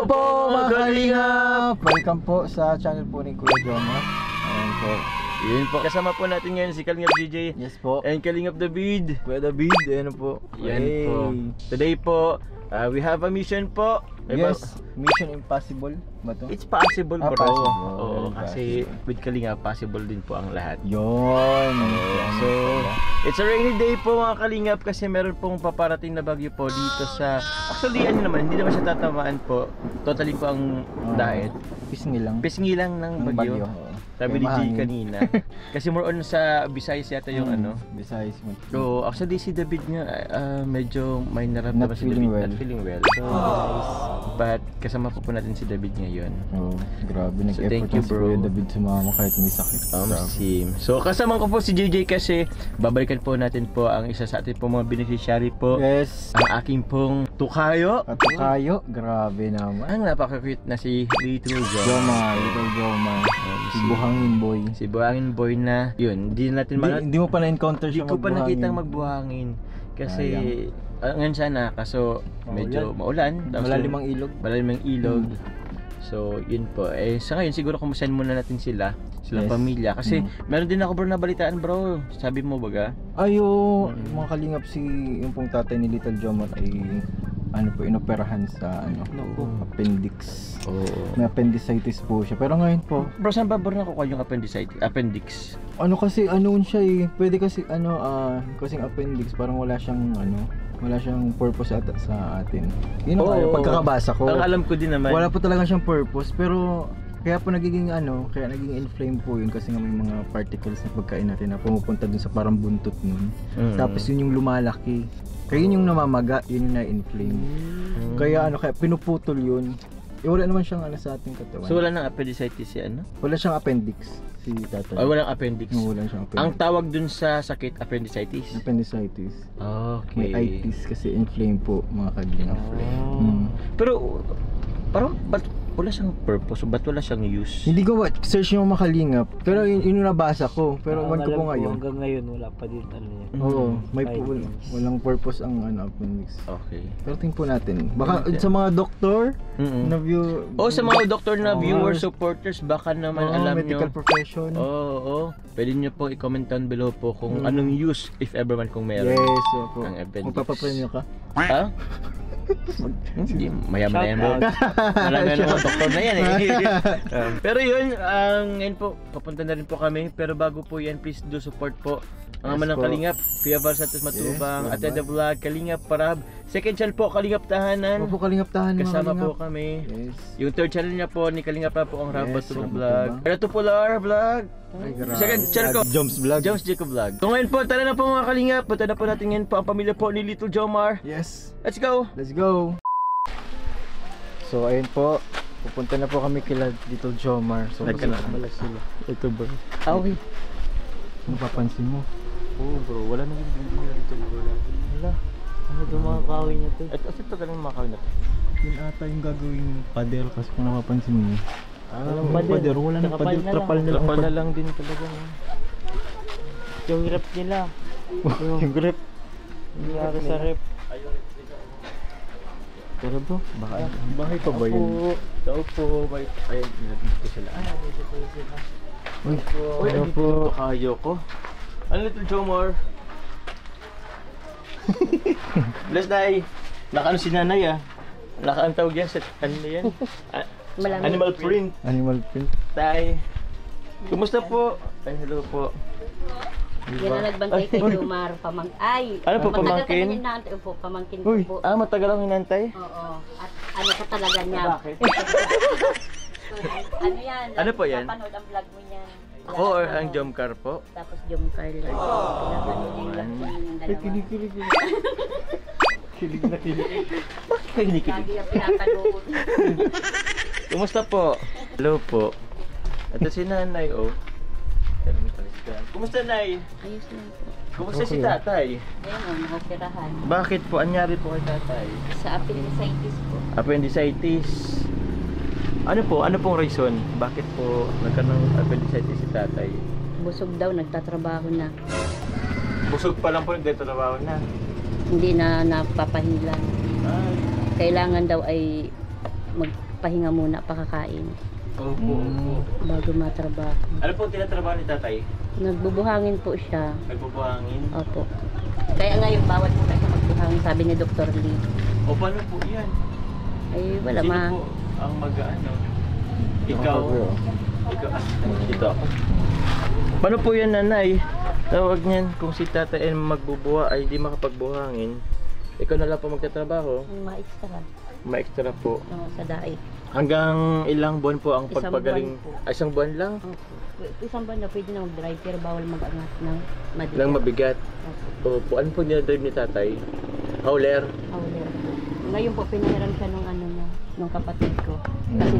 Hello po mga kalingap! Welcome po sa channel po ni Kuya Jomar. Ayan po. Yun po. Kasama po natin ngayon si Kalingap DJ. Yes po. And Kalingap David. Kuya David, ayan po. Yan Hey. po. Today po, we have a mission po. Yes, Mission Impossible ba to? It's possible bro. Possible. Oo, kasi with Kalingap, possible din po ang lahat. Yun. So, it's a rainy day po mga Kalingap kasi meron pong paparating na bagyo po dito sa... Actually, ano naman, hindi naman siya tatamaan po. Totally po ang daet. Pisngi lang. Pisngi lang ng bagyo. Sabi ni G kanina. Kasi more on sa Visayas yata yung ano. Visayas mo. So, actually si David nga medyo may naramdaman si David. Not feeling well. So, but kasama po natin si David ngayon. Oh, grabe. So, thank you bro. Si David sumama kahit may sakit. So, kasama ko po si JJ kasi babalikan po natin po ang isa sa ating po mga beneficiary po. Yes. Ang aking pong tukayo. At tukayo, grabe naman. Ang napaka-cute na si Little Jomar. Little Jomar. Si Buhangin Boy. Si Buhangin Boy na, yun, hindi natin Hindi mo pa na-encounter siya magbuhangin. Hindi ko pa nakitang magbuhangin. Kasi, ngayon sana, kaso medyo maulan. Malalim ang ilog. Malalim ang ilog. So, yun po. Sa ngayon, siguro kumustahin muna natin silang pamilya. Kasi, meron din ako bro na balitaan bro. Sabi mo baga? Mga kalingap yung pong tatay ni Little Jomar ay inoperahan sa appendix. May appendicitis po siya. Pero ngayon po, bro, saan ba bro nakukuha yung appendix? Kasi siya pwede kasi kasing appendix parang wala siyang purpose ata sa atin. Yun ang pagkakabasa ko. Ang alam ko din naman. Wala po talaga siyang purpose, pero kaya naging inflame po yun kasi nga may mga particles na pagkain natin na pumupunta dun sa parang buntot nun. Tapos yun yung lumalaki. Kaya yun yung namamaga, yun yung na-inflame. Kaya pinuputol yun. Wala naman siyang sa ating katawan. So wala nang appendicitis si ano? Wala siyang appendix si tatay. Walang appendix. Wala siyang appendix. Ang tawag dun sa sakit appendicitis. Appendicitis. Okay. May itis kasi inflame po mga kalingap. Pero parang wala siyang purpose, ba't wala siyang use? Hindi ko search yung makalingap, pero yun yung nabasa ko, pero ko po ngayon. Hanggang ngayon wala pa din yan. Oo, walang purpose ang appendix. Okay. Pero tingin po natin. Baka sa mga doktor na view. Sa mga doktor na viewers, supporters, baka naman alam nyo. Medical profession. Pwede nyo pong i-comment down below po kung anong use, if ever man kung meron. Yes, po. Ang appendix. Magpapapremyo ka? Ha? Hindi, mayaman na yan bro. Marami na mga doktor na yan pero yun, ngayon po, papunta na rin po kami. Pero bago po yan, please do support po ang Manang Kalingap, Kuya Val Santos Matubang, Ate The Vlog, Kalingap Parab. Second channel po, Kalingap Tahanan. Kalingap Tahanan. Kasama po kami. Yes. Yung third channel niya po, ni Kalingap Parab po ang Rabat Vlog. Pero to Polar Vlog. Second channel ko, Joms Vlog. Joms Jacob Vlog. So ngayon po, tara na po mga Kalingap. Punta na po natin ngayon po ang pamilya po ni Little Jomar. Yes. Let's go! Let's go! So ayun po, pupunta na po kami kila Little Jomar. So nagkakabala sila. Ito bro. Okay. Mapapansin mo? Oo bro, wala nang video na dito bro natin. Wala. Ano itong mga kawin niya to? At kasi ito ganun mga kawin na to. Yun ata yung gagawing pader kasi kung napapansin mo. Walang pader, wala nang pader, trapal na lang. Trapal na lang din talaga. Yung rep nila. Yung grip. Nangyari sa rep. Pero bro, Bahay pa ba yun? Tao po, ayun, dito sila. Dito po sila. Uy, ano po? Kayo ko. Ano Little Jomar? Bless Day. Nakaano si nanay Nakaang tawag yan sa ano yan? Animal print. Animal print. Tay. Kumusta po? Ay, hello po. Yan ang nagbantay kay Jomar. Ano po, pamangkin? Matagal po, pamangkin ko po. Matagal ang hinantay? Oo. At ano ka talaga niya? Bakit? Ano yan? Ano po yan? Napanood ang vlog mo niyan. Ako or ang Jomcar po? Tapos Jomcar lang. Pinapanood yung vlog mo yung dalawa. Kilig. Kilig na kilig. Bakit kayo kinikilig? Lagi yung pinapanood. Kumusta po? Hello po. Ito si nanay Kumusta nay? Ayos lang po. Kumusta si tatay? Ayun o, nakapirahan. Bakit po? Anyari po kay tatay? Sa appendicitis po. Appendicitis. Ano pong reason? Bakit po nagkaroon ng appendicitis si tatay? Busog daw, nagtatrabaho na. Busog pa lang po nagtatrabaho na? Hindi na napapahilan. Kailangan daw ay magpahinga muna pakakain Opo. bago matrabaho. Ano po tinatrabaho ni tatay? Nagbubuhangin po siya. Nagbubuhangin? Opo. Kaya ngayon bawal po kasi magbuhangin, sabi ni Dr. Lee. O paano po yan? Ay wala Sino ma. po ang mag-ano? Ikaw? Ikaw? Dito ako. Paano po yan, nanay? Tawag niyan, kung si tatay ay magbubuha ay di makapagbuhangin, ikaw na lang po magtatrabaho, Ma-extra ma-extra po. sa daig. Hanggang ilang buwan po ang Isang pagpagaling? buwan po. Ay, isang buwan lang? Opo. Isang buwan na pwede na mag-drive pero bawal mag-angat ng madilim. Lang mabigat. Opo. Ano po dinadrive ni tatay? Hauler? Howler po. Ngayon po pinahiram siya nung ano na, nung kapatid ko. Kasi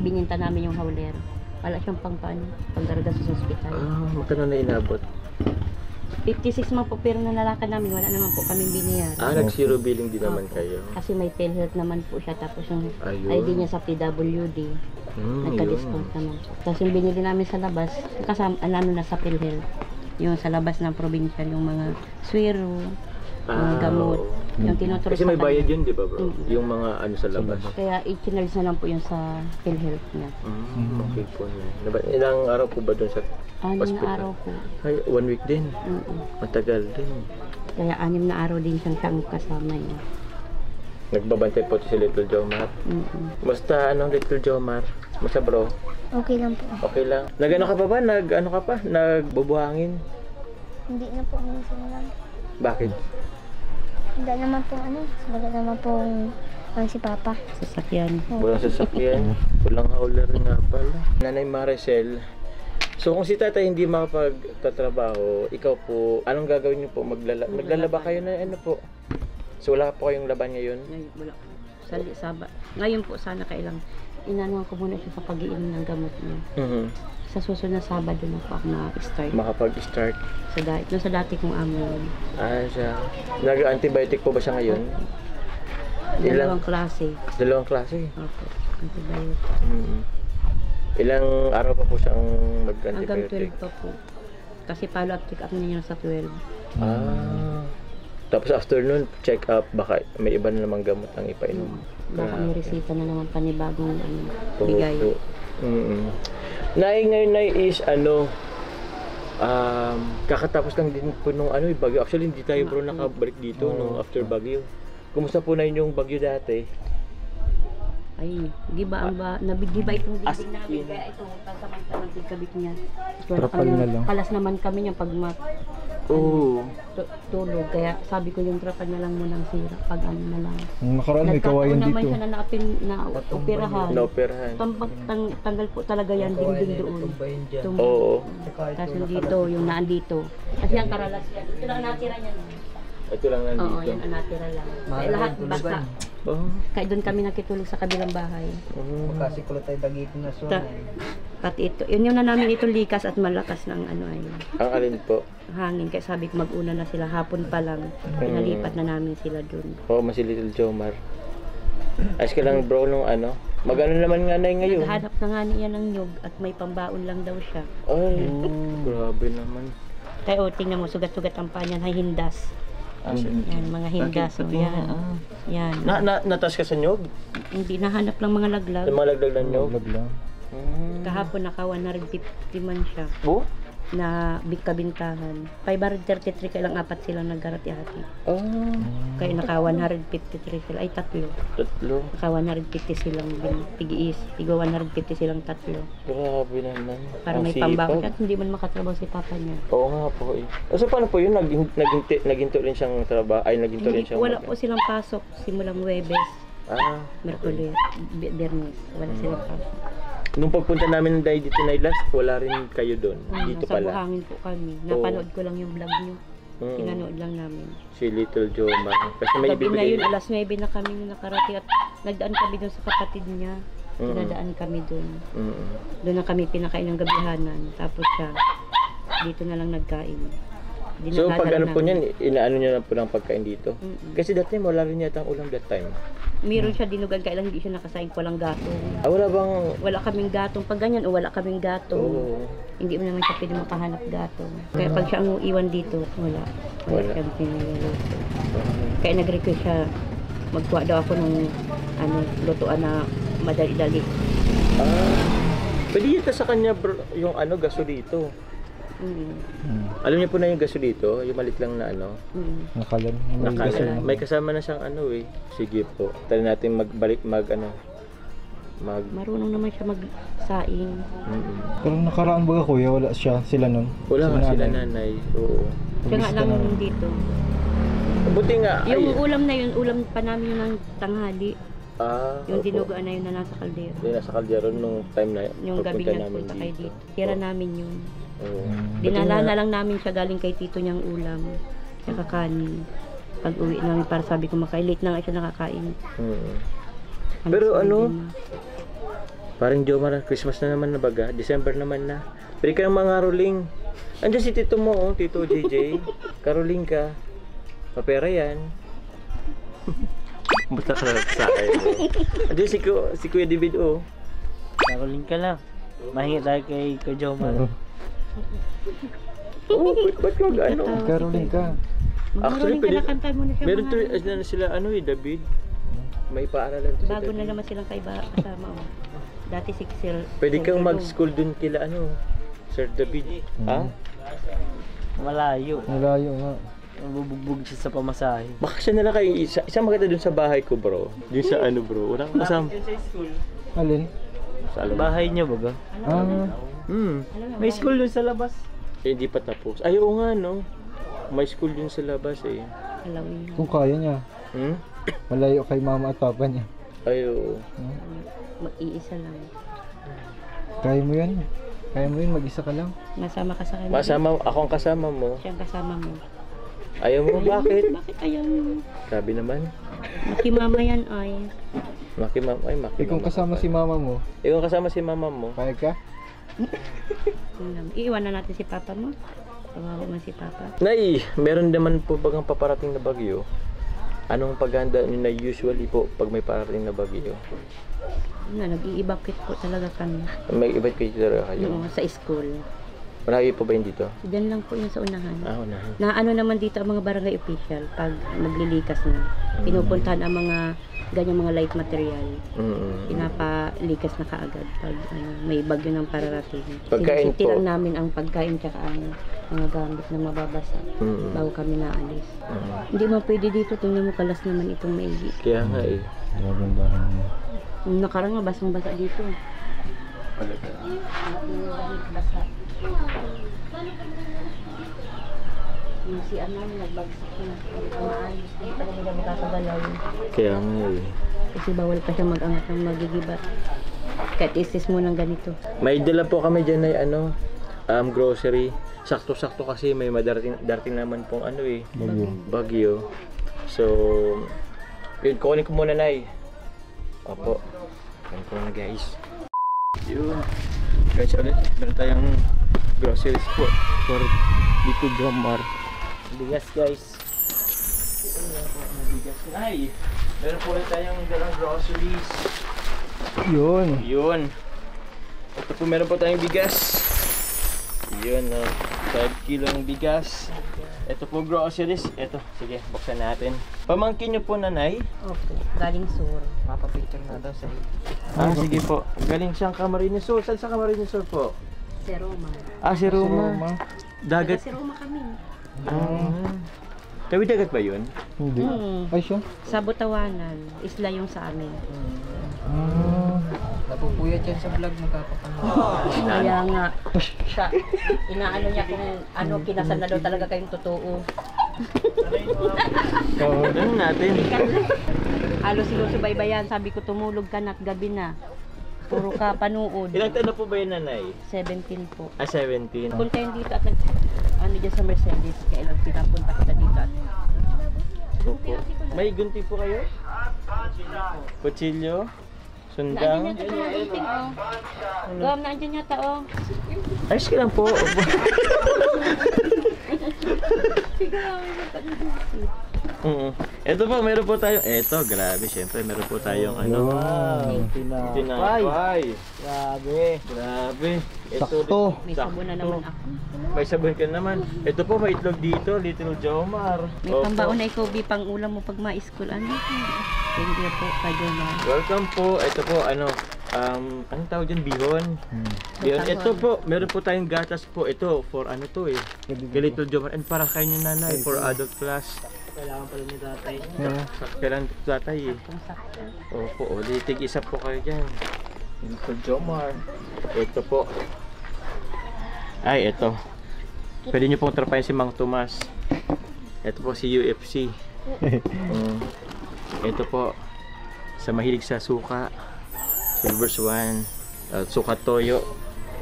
bininta namin yung howler. Wala siyang panggargas sa ospital. Ah, magkano na inabot? 56 man po pero nanalakan namin, wala naman po kami biniyan. Ah, nag-zero billing din naman kayo. Kasi may telehealth naman po siya tapos yung Ayun. ID niya sa PWD. Nagka-discount Yun. naman po. Tapos yung binili namin sa labas, kasama ano na sa PhilHealth. Yung sa labas ng probinsya, yung mga swero, mga gamot. oo. Yung tinuturo Kasi may sa bayad kanya. yun, di ba bro? Yung mga ano sa labas. Kaya i-channels na lang po yung sa PhilHealth niya. Okay po na. Ilang araw po ba doon sa 6 na hospital? araw po. Ay, 1 week din. Matagal din. Kaya 6 na araw din siyang kasama niya. Nagbabantay po si Little Jomar. Basta anong Little Jomar? Basta bro, Okay lang po. okay lang. Nag-ano ka pa ba? Nag-ano ka pa? Nagbubuhangin? Hindi na po minsan lang. Bakit? Wala naman po wala naman pong si Papa. Sasakyan. Walang sasakyan. Walang hauler nga pala. Nanay Maricel, so kung si tatay hindi makapagtatrabaho, ikaw po, anong gagawin niyo po? Maglalaba kayo na ano po? So wala po kayong laban ngayon? Ngayon, wala po. Ngayon po sana kailang inanuhan ko muna siya sa pag-iinom ng gamot niya. Sa susunod na Sabado na po ako ma-start Makapag-start. sa diet. No, sa dati kong amo yun. Ah, siya. Nag-antibiotic po ba siya ngayon? Dalawang klase. Dalawang klase. Opo. Antibiotic. Ilang araw pa po siyang Hanggang mag-antibiotic? 12 pa po. Kasi follow-up check-up niya sa 12. Ah. Tapos afternoon, check up, baka may iba na namang gamot ang ipainom. Baka may resita na naman panibagong Oo bigay. po. Nay, ngayon nay is ano, kakatapos lang din po nung ano, bagyo. Actually, hindi tayo bro nakabalik dito nung after bagyo. Kumusta po na yung bagyo dati? Ay, di ba di ba itong dibdib namin? Kaya ito, pagsamantalang tigkabit niya. Trapal na lang. Kalas naman kami niya pag Oo. tulog. Kaya sabi ko yung trapal na lang munang sira. Pag ano na lang. Ang nakaraan may kawayan naman dito. siya na operahan. Naoperahan. Tanggal po talaga yan dingding doon. Oo. Tapos yung dito, yung naandito. Kasi ang karalas yan. Ito lang natira niya. Ito lang Oo, nandito. yan ang natira lang. Kaya lahat basta. Oh. Kaya doon kami nakitulog sa kabilang bahay. Kasi kulo tayo dagito na Ta- Pati ito. Yun yung na namin ito likas at malakas ng ano ay Ang alin po? hangin. Kaya sabi ko mag-una na sila. Hapon pa lang. Pinalipat na namin sila doon. Oo, si Little Jomar. Ayos ka lang bro nung ano. Mag-ano naman nga na ngayon. Naghanap na nga niya ng nyug at may pambaon lang daw siya. Ay, grabe naman. Kaya tingnan mo, sugat-sugat ang paa niyan. Hay hindas. Yan, mga hindas. So, yan. Yan. Natas ka sa nyog? Hindi, nahanap lang mga laglag. Yung mga laglag ng nyog? Lang. Kahapon naka 150 man siya Oh? na kabintahan. 533 kailang apat silang naggarati-hati. Oh. Kaya naka 153 sila. Ay, tatlo. Tatlo. Naka 150 silang tigiis. Tigo 150 silang tatlo. Grabe naman. Para Ang may pambawon. sipag. At hindi man makatrabaho si papa niya. Oo nga po eh. So paano po yun? Naginto rin siyang trabaho? Ay, naginto rin Hindi, siyang... wala po silang pasok simulang Huwebes, Ah. Merkulis, Biyernes. Wala silang pasok. Nung pagpunta namin dahil dito na last, wala rin kayo doon. Dito Nasa pala. buhangin po kami. Napanood ko lang yung vlog niyo. Pinanood lang namin. Si Little Jomar. Kasi may Gabi na bibili. yun, alas 9 na kami nakarati at nagdaan kami doon sa kapatid niya. Pinadaan kami doon. Doon na kami pinakain ng gabihanan. Tapos siya, dito na lang nagkain. So pag Dinadala ano po namin. niyan, inaano niya na po ng pagkain dito? Kasi that time, wala rin yata ang ulam that time. Meron siya dinugan, kaya lang hindi siya nakasaing walang gatong. Ah, wala bang... Wala kaming gatong. Pag ganyan, o wala kaming gatong. Oo. Hindi mo naman siya pwede makahanap gatong. Kaya pag siya ang iwan dito, wala. Wala Wala. siyang piniluluto. Kaya nag-request siya, magkuha daw ako ng lutuan na madali-dali. Pwede yata sa kanya bro, yung ano, gaso dito. Mm. Alam niyo po na yung gaso dito, yung malit lang na ano. Mm. Nakalan. May kasama na siyang ano eh. Sige po. Try natin magbalik mag Marunong naman siya magsaing. Pero nakaraan baga kuya, wala sila nun. Wala nga sila nanay. Oo. Siya nga lang dito. Buti nga. Yung ulam na yun, ulam pa namin yun ng tanghali. Yung opo. dinuguan na yun na nasa kaldero. Yung nasa kaldero nung time na Yung gabi pagpunta nagpunta kayo dito. Tira namin yun. Oo. Dinala na lang namin siya galing kay tito niyang ulam. Tsaka kanin. Pag uwi namin para sabi ko late na nga siya nakakain. Pero ano, parang Jomar, Christmas na naman na baga, December naman na. Pwede ka ng mga roling. Andiyan si tito mo, oh, tito JJ. Karoling ka. Papera yan. Basta ka sa akin. Andiyan si Kuya David, oh. Nakuling ka lang. Mahingi tayo kay Jomar. Oh, ba't ka ano? Karoling ka. Actually, Mag-rolling ka na, kanta mo na siya. Meron mga- to sila ano eh, David. May paaralan to si Bago David. na naman silang kaiba kasama. Oh. Dati si Sir. Pwede kang mag-school dun kila ano, Sir David. Ha? Malayo. Malayo nga. Bubugbog siya sa pamasahe. Baka siya na lang kayo isa maganda dun sa bahay ko, bro. Dun sa ano, bro. Wala kang kasama. Sa school. Alin? Sa alam. Bahay niya baga. May school dun sa labas. Eh, hindi pa tapos. Ay, oo nga, no. May school dun sa labas eh. Halloween. Kung kaya niya. Malayo kay mama at papa niya. Ay, oo. Mag-iisa lang. Kaya mo yan. Kaya mo yun, mag-isa ka lang. Masama ka sa kanya. Masama, ako ang kasama mo. Siya ang kasama mo. Ayaw mo, bakit? Bakit ayaw mo? Sabi naman. Makimama yan ay. Ikaw kasama si mama mo. Ikaw kasama si mama mo. Kaya ka? Iiwan na natin si papa mo. Kawawa man si papa. Nay, meron naman po bagang paparating na bagyo. Anong paghahanda niyo na usually po pag may parating na bagyo? Nag-i-evacuate po talaga kami. May iba kayo talaga kayo? Oo, sa school. Malayo po ba yun dito? Diyan lang po yun sa unahan. Unahan. Na ano naman dito ang mga barangay official pag maglilikas na. Pinupuntahan ang mga ganyang mga light material. Pinapalikas na kaagad pag may bagyo ng pararating. Pagkain Sinisiti po. lang namin ang pagkain tsaka ang mga gamit na mababasa bago kami naalis. Hindi mo pwede dito, tingnan mo kalas naman itong maigi. Kaya nga eh. Grabe barang mo. Yung nakarang nga, basang-basa dito. Basa. Yung CR namin nagbagsak na. Maayos. Hindi pa nila magkakagalaw. Kaya nga eh. Kasi bawal pa siya mag-angat ng magigibat. Kahit isis mo ng ganito. May dala po kami dyan na ano, grocery. Sakto-sakto kasi may darating naman pong ano eh. Bagyo. So, yun, kukunin ko muna, Nay. Opo. Kukunin ko muna, guys. Yun. Guys, ulit. Meron tayong groceries po for dito Jomar. Bigas guys. Bigas, Nay. Meron po ulit tayong dalang groceries. Yun. Yun. Ito po, meron po tayong bigas. Yun, 5 kilong bigas. Ito po groceries. Ito, sige, buksan natin. Pamangkin nyo po, Nanay. Okay. Galing sur. Papapicture na daw sa Sige po. Galing siyang Camarines Sur. Saan sa Camarines Sur po? Si Roma. Si Roma. Dagat. Dagat. Si Roma kami. Tawid dagat ba yun? Hindi. Ay siya? Sa Butawanan. Isla yung sa amin. Napupuyat yan sa vlog, magkakapanood. Kaya nga, siya, inaano niya kung ano, kinasal na daw talaga kayong totoo. Ano natin? Halos sinusubaybayan, sabi ko tumulog ka na at gabi na. Puro ka panood. Ilang taon na po ba yun, Nanay? 17 po. 17. Punta yun dito at ano dyan sa Mercedes, kailang pinapunta kita dito at Opo. May gunti po kayo? Kutsilyo? Sundang? naandyan yata yung gunting, oh. Gawam, naandyan yata, oh. Ayos ka lang po. Ito po, meron po tayo. Ito, grabe, syempre, meron po tayong ano. Tinapay. Grabe. Ito, Sakto. May sabon na naman ako. May sabon ka naman. Ito po, may itlog dito, Little Jomar. May pambaon na ikaw, pang ulam mo pag ma-school. Ano? Thank you po, Kajomar. Welcome po. Ito po, anong tawag dyan? Bihon. Bihon. Ito po, meron po tayong gatas po. Ito, for ano to eh. Kay Little Jomar. And para kayo nanay, for adult class. Kailangan pala ni tatay. Kailan tatay eh. Sakto. Opo, o tig isa po kayo dyan. Little Jomar. Ito po. Ay, ito. Pwede nyo pong trapayan si Mang Tomas. Ito po si UFC. Ito po. Sa mahilig sa suka. Silver Swan. Suka Toyo.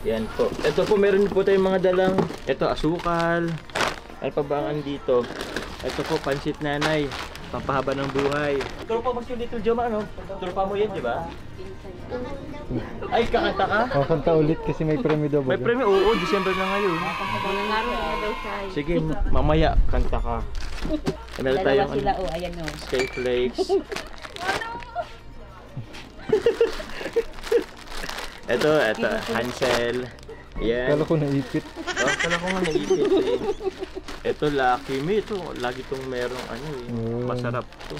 Yan po. Ito po, meron po tayong mga dalang. Ito, asukal. Ano pa ba ang dito? Ito po, pansit nanay. Pampahaba ng buhay. Turo pa ba si Little Jomar, ano? Turo pa mo yan, di ba? Ay, kakanta ka? O, kanta ulit kasi may premyo daw. May premyo, oo, December na ngayon. Nangaro na daw siya. Sige, mamaya, kanta ka. Meron Dalawa tayong sila, ayan o. Sky Flakes. Ito, Hansel. Yan. Kala ko naipit. Oh, kala ko nga naipit eh. Ito, Lucky Me. Ito, lagi itong merong ano eh. Masarap to.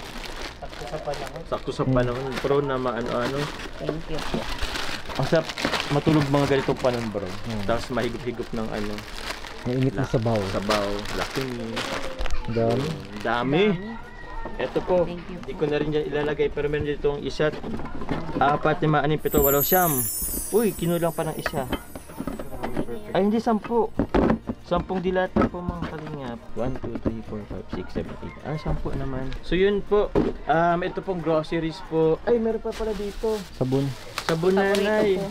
Sakto sa panahon. Bro na ano-ano. Thank you po. Ang sarap matulog mga ganitong panahon, bro. Tapos mahigop-higop ng ano. Mainit na sabaw. Sabaw. Lucky Me. Dami. Dami. Ito po. Thank you. Hindi ko na rin dyan ilalagay. Pero meron dito ang isa't 4, 5, 6, 7, 8, 9. Uy, kinulang pa ng isa. Ay, hindi 10. 10 dilata po mga kalingap. 1, 2, 3, 4, 5, 6, 7, 8. Ah, 10 naman. So yun po. Ito pong groceries po. Ay, meron pa pala dito. Sabon. Sabon nanay.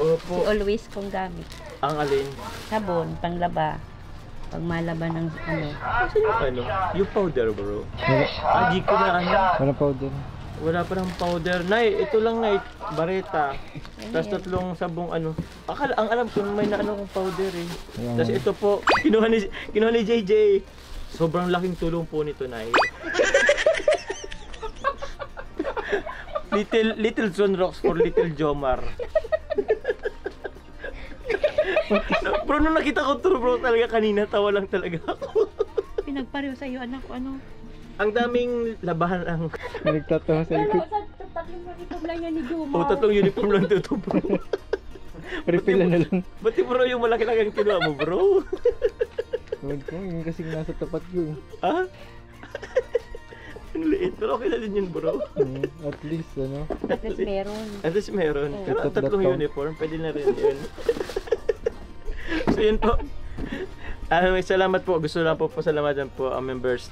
Opo. Always kong gamit. Ang alin? Sabon, panglaba. Pag malaba ng ano. Kasi yung ano? Yung powder, bro. Wala, Di ko na ano. wala powder. Wala pa ng powder. Nay, ito lang nay. Bareta. Tapos 3 sabong ano. Ang alam ko may naano kong powder eh. Tapos ito po, kinuha ni JJ. Sobrang laking tulong po nito, nay. Little John Rocks for Little Jomar. Bro, nung nakita ko to, bro, talaga kanina tawa lang talaga ako. Pinagpareho sa iyo, anak ko, ano? Ang daming labahan ang... Nagtatawa sa likod. Tatlong uniform lang yan ni Juma. O, 3 uniform lang dito, bro. Refill na lang. Ba't bro yung malaki lang ang kinuha mo, bro? Huwag ko, yung kasing nasa tapat ko. Ha? Ang liit, pero okay na din yun, bro. At least, ano. At least meron. At least meron. Pero ang Tatlo 3 uniform, pwede na rin yun. So yun po. Salamat po. Gusto lang po pasalamatan po ang members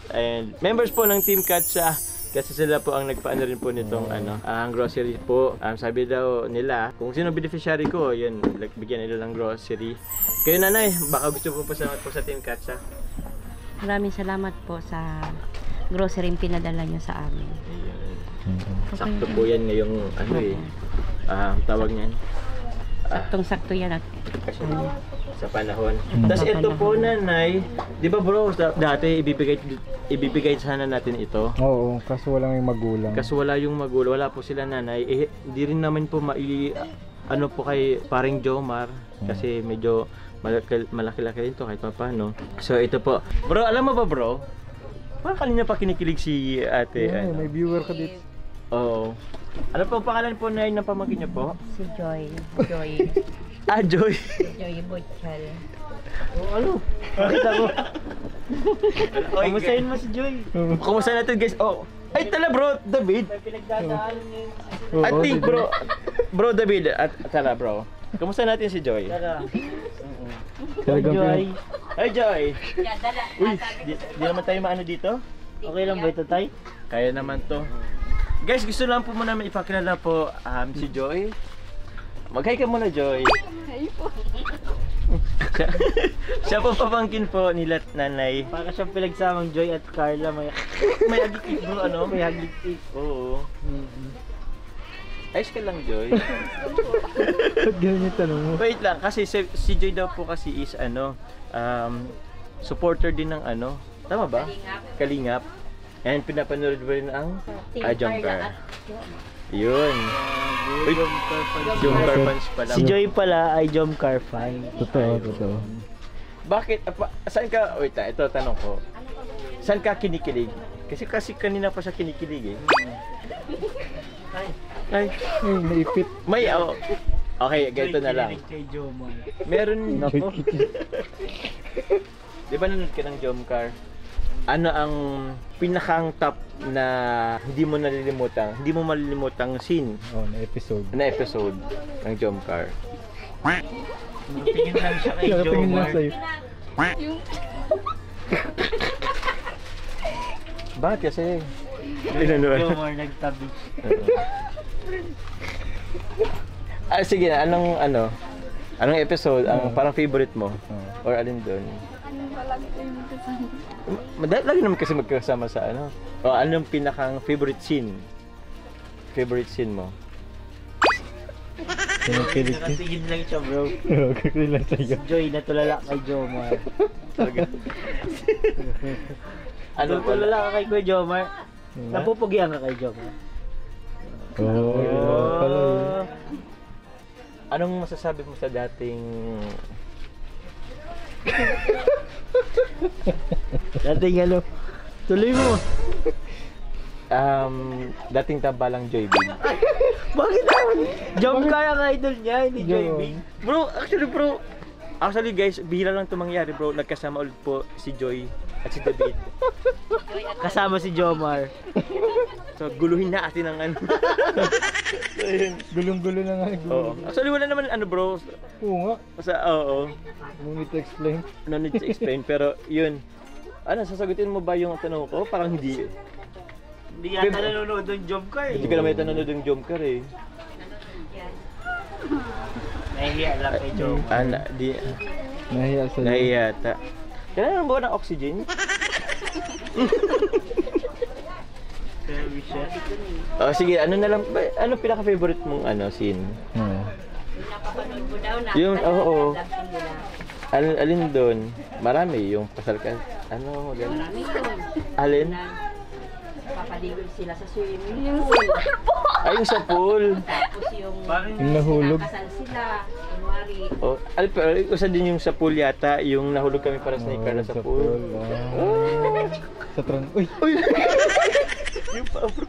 po ng Team Katsa. Kasi sila po ang nagpaano rin po nitong ang grocery po. Sabi daw nila, kung sino beneficiary ko, yun, bigyan nila ng grocery. Kayo nanay, baka gusto po pasalamat po sa Team Katsa. Maraming salamat po sa grocery yung pinadala nyo sa amin. Sakto po yan ngayong tawag niyan. Saktong-sakto yan at Sa panahon. Tapos ito po nanay, di ba bro, dati ibibigay sana natin ito. Oo, kaso wala yung magulang. Kaso wala yung magulang, wala po sila nanay. Hindi rin naman po ano po kay paring Jomar kasi medyo malaki-laki rin to kahit pa paano. So ito po. Bro, alam mo ba bro? Parang kanina pa kinikilig si ate. Yeah, may viewer ka dito. Oo. Ano po ang pangalan po na ng pamangkin niyo po? si Joy. Joy. Joy Butchal. Ano? Nakita ko. Kamustahin mo si Joy? Kumusta natin guys? Ay tala bro, David. Pinagdadaanan niya I think bro David at tala bro. Kumusta natin si Joy? Talagang Joy. Ay Joy. Uy, di naman tayo maano dito? Okay lang ba ito, tay? Kaya naman to. Guys, gusto lang po muna ipakilala po si Joy. Mag-hi ka muna, Joy. Hi po. Siya po pamangkin po nila nanay. Para siyang pinagsamang Joy at Carla. May agik bro, ano? may hagik-ik. Oo. Ayos ka lang, Joy. Ba't ganyan yung tanong mo? Wait lang, kasi si Joy daw po kasi is supporter din ng ano, tama ba? Kalingap. And pinapanood mo rin ang Jomcar. Yun. Uy, Jomcar fans pala. Si Joy pala ay Jomcar fan. Totoo. Bakit? Saan ka? Wait, ito tanong ko. Saan ka kinikilig? Kasi kanina pa siya kinikilig eh. Ay, naipit. may okay, ganito na lang. Kay Jomar. Meron Di ba nanonood ka ng Jomcar? Ano ang pinakang top na hindi mo malilimutang scene Na episode. na episode ng Jomcar? Tingin lang siya kay Tingin lang Jomar. sa'yo. Bakit kasi? Pinanood. Jomar nagtabi. Sige, anong episode ang parang favorite mo? Or alin doon? Lagi naman kasi magkasama sa ano. O anong pinakang favorite scene? Favorite scene mo? Kinikilig. Nakatingin lang siya, bro. Kinikilig lang sa'yo. Joy natulala kay Jomar. Ano Natulala ka kay Kuya Jomar. Napupugian ka kay Jomar. Pala yun. Anong masasabi mo sa dating Dating ano. Tuloy mo. dating tambalang Joy Bing? Bakit naman? Jomcar ang idol niya, hindi Joy Bing. Bro, actually guys, bihira lang ito mangyari bro. Nagkasama ulit po si Joy at si David. Kasama si Jomar. So, guluhin na atin ang ano. Gulong-gulo na nga. Oo. Actually, wala naman bro. Oo nga. Oo. No need to explain. No need to explain. Pero, yun. Sasagutin mo ba yung tanong ko? Parang hindi. Hindi yata nanonood ng Jomcar eh. Hindi ka naman nanonood ng Jomcar eh. Nahihiya lang kay Jomar. Nahiya sa'yo. Nahiyata. Kailangan mo ba ng oxygen? Sige, ano na lang, ano pinaka-favorite mong scene? Napapanood mo daw na. Yung, oo. Love scene nila. Alin doon? Marami, yung pasal ka, ganun. Marami yun. Alin? Papaligod sila sa swimming pool. Ay, yung sa pool. Tapos yung Yung nahulog. kasal sila. Kunwari. Oh, pero isa din yung sa pool yata, yung nahulog kami para sa Carla sa pool. Sa Uy! Yung pa, bro.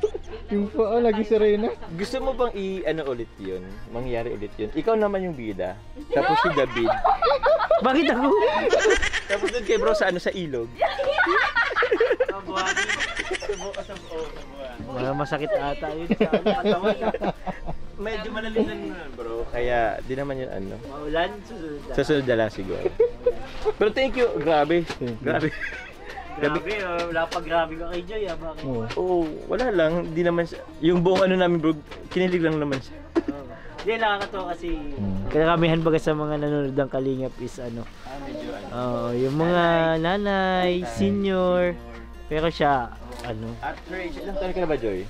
Yung paa, lagi si Reyna. Gusto mo bang ulit yun? Mangyari ulit yun? Ikaw naman yung bida. Tapos si David. Bakit ako? Tapos doon kay bro sa sa ilog. Wala masakit ata yun sa katawan. Medyo malalim na nun bro. Kaya di naman yun Maulan, susunod na. Susunod na lang siguro. Pero thank you. Grabe. Grabe. Grabe, wala pa grabe ka kay Joy bakit? Oo, wala lang. Di naman siya. Yung buong namin bro, kinilig lang naman siya. Hindi, nakakatawa kasi karamihan baga sa mga nanonood ng Kalingap is Medyo yung mga nanay, senior, pero siya, At her age, ilang taon ka na ba, Joy?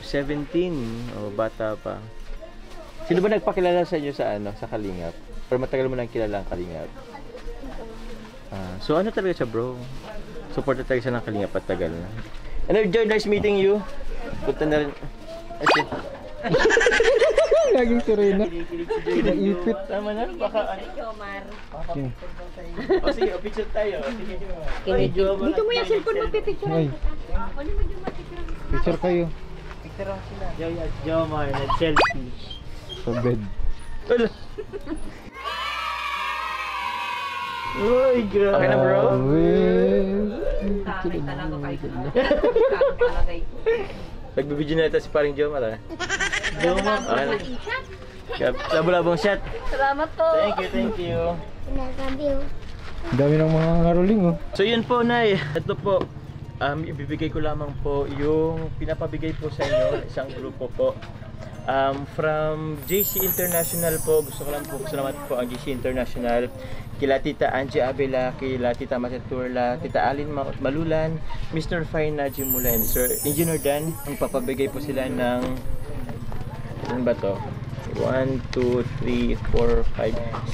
17. Oh, bata pa. Sino ba nagpakilala sa inyo sa Kalingap? Or matagal mo nang kilala ang Kalingap? So talaga siya, bro? Support talaga siya ng Kalingap at tagal na. And Joy, nice meeting you. Punta na rin. Laging si Reyna. Naipit. Tama na, baka Jomar. sige, picture tayo. Sige. Dito mo yung cellphone mo, pipicture. Ay, Ano mo yung mapicture? picture kayo. Joy at Jomar nag-selfie. Sa bed. Wala. Uy, grabe. Okay na, bro? Kakay talaga kayo. Kakay talaga ito. Nagbibideo na ito si paring Jomar. Jomar. Labo-labong shot. Salamat po. Thank you. Nagabi oh. Ang dami ng mga ngaruling So yun po, Nay. Ito po, ibibigay ko lamang po yung pinapabigay po sa inyo, isang grupo po. From JC International po, gusto ko lang po salamat po ang JC International. Kila Tita Angie Abela, kila Tita Mataturla, Tita Alin Malulan, Mr. Fine Najim Mulan, Sir Engineer Dan. Ang papabigay po sila ng, ano ba to? 1, 2, 3, 4,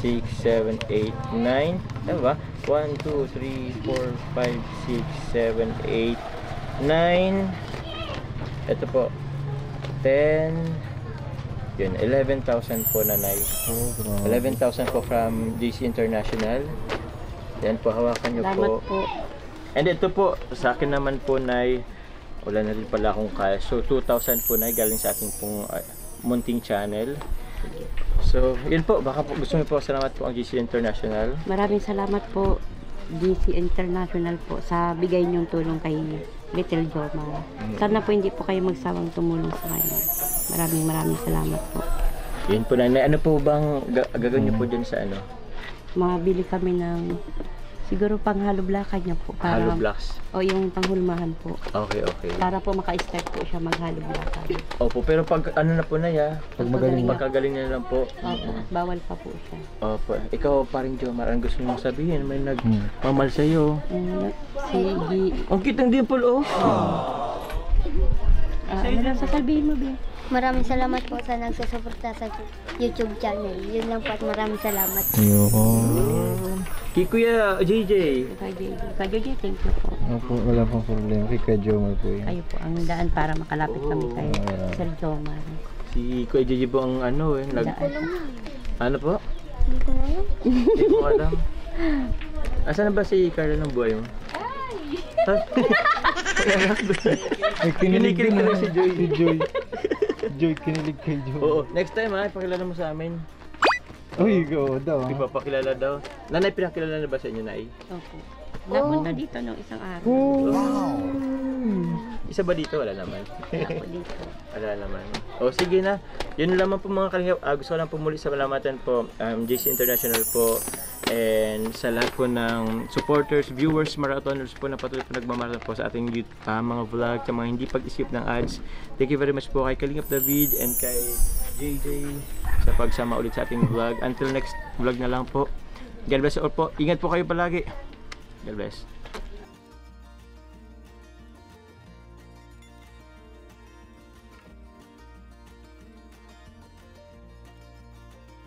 5, 6, 7, 8, 9, ano ba? 1, 2, 3, 4, 5, 6, 7, 8, 9. Ito po. 10. Yun, 11,000 po nanay. 11,000 po from DC International. Yan po, hawakan nyo Salamat po. po. And ito po, sa akin naman po, Nay, wala na rin pala akong cash. So, 2,000 po, Nay, galing sa ating pong munting channel. So, yun po, baka po gusto niyo po, salamat po ang GC International. Maraming salamat po DC International po sa bigay niyong tulong kay Little Jomar. Sana po hindi po kayo magsawang tumulong sa kanya. Maraming salamat po. Yun po, Nay. Ano po bang gagawin niyo po dyan sa ano? Mabili kami ng siguro panghalo blakad niya po. Para, Hollow blocks. O yung panghulmahan po. Okay, okay. Para po maka-start po siya maghalo blakad. Opo, pero pag ano na po, Nay, Pag magaling na. pagkagaling na lang po. Opo, bawal pa po siya. Opo. Ikaw, paring Jomar, ang gusto mong sabihin? May nagmamal sa'yo. Ang kitang dimple, oh. Ano lang sasabihin mo, Bi? Maraming salamat po sa nagsusuporta sa YouTube channel. Yun lang po at maraming salamat. Ayun. Kay Kuya JJ. Kay JJ, thank you po. Opo, wala pong problema. Kay Kajomar po yun. Kayo po ang daan para makalapit kami kay Sir Jomar. Si Kuya JJ po ang ano ano po? Hindi ko na alam. Hindi ko alam. Asan na ba si Carla ng buhay mo? Ay, kinilig Kinikilig din na si Joy. Si Joy. Joy, kinilig kay Joy. Oo, next time pakilala mo sa amin. Uy, oo daw. Ipapakilala daw. Nanay, pinakilala na ba sa inyo, Nay? Opo. Napunta dito nung isang araw. Isa ba dito? Wala naman. Wala po dito. Wala naman. O sige na. Yun lamang po mga kalingap. Gusto ko lang po muli sa malamatan po. JC International po. And sa lahat po ng supporters, viewers, marathoners po na patuloy po nagmamarathon po sa ating mga vlog, sa mga hindi pag-skip ng ads. Thank you very much po kay Kalingap David and kay JJ sa pagsama ulit sa ating vlog. Until next vlog na lang po. God bless all po. Ingat po kayo palagi. God bless.